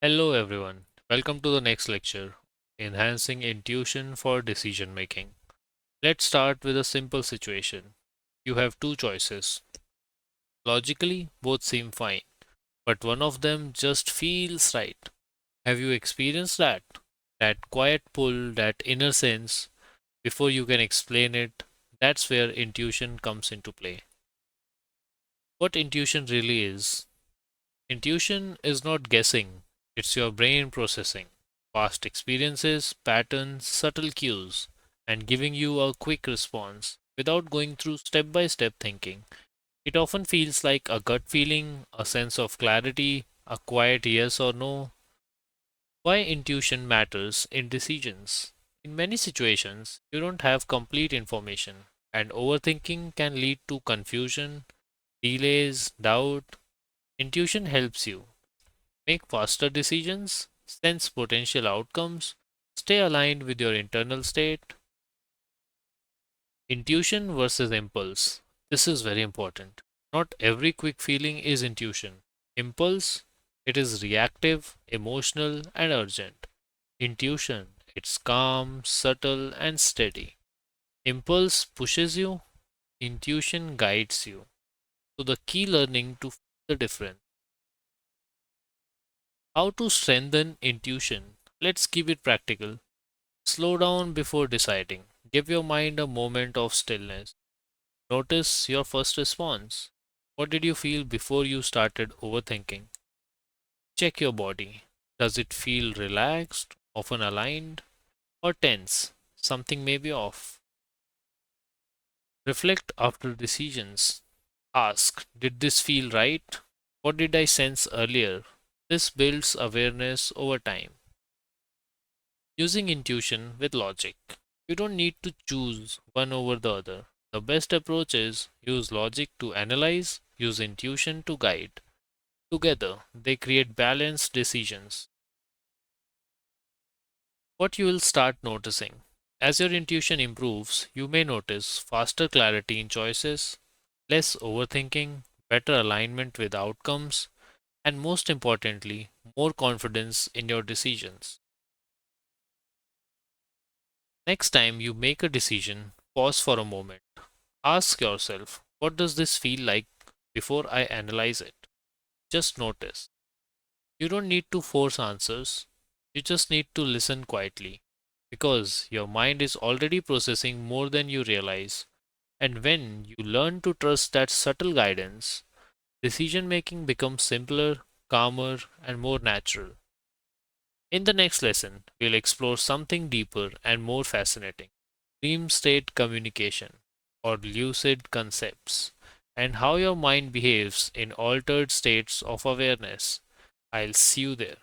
Hello everyone. Welcome to the next lecture, Enhancing Intuition for Decision Making. Let's start with a simple situation. You have two choices. Logically, both seem fine, but one of them just feels right. Have you experienced that? That quiet pull, that inner sense, before you can explain it, that's where intuition comes into play. What intuition really is? Intuition is not guessing, it's your brain processing past experiences, patterns, subtle cues, and giving you a quick response without going through step by step thinking. It often feels like a gut feeling, a sense of clarity, a quiet yes or no. Why intuition matters in decisions? In many situations, you don't have complete information, and overthinking can lead to confusion, delays, doubt. Intuition helps you make faster decisions, sense potential outcomes, stay aligned with your internal state. Intuition versus impulse. This is very important. Not every quick feeling is intuition. Impulse, it is reactive, emotional, and urgent. Intuition, it's calm, subtle, and steady. Impulse pushes you, intuition guides you. So, the key learning to feel the difference. How to strengthen intuition? Let's keep it practical. Slow down before deciding. Give your mind a moment of stillness. Notice your first response. What did you feel before you started overthinking? Check your body. Does it feel relaxed, often aligned, or tense? Something may be off. Reflect after decisions. Ask, did this feel right? What did I sense earlier? This builds awareness over time. Using intuition with logic. You don't need to choose one over the other. The best approach is use logic to analyze, use intuition to guide. Together, they create balanced decisions. What you will start noticing. As your intuition improves, you may notice faster clarity in choices, less overthinking, better alignment with outcomes, and most importantly, more confidence in your decisions. Next time you make a decision, pause for a moment. Ask yourself, what does this feel like before I analyze it? Just notice. You don't need to force answers, you just need to listen quietly because your mind is already processing more than you realize. And when you learn to trust that subtle guidance, decision making becomes simpler, calmer, and more natural. In the next lesson, we'll explore something deeper and more fascinating: dream state communication, or lucid concepts, and how your mind behaves in altered states of awareness. I'll see you there.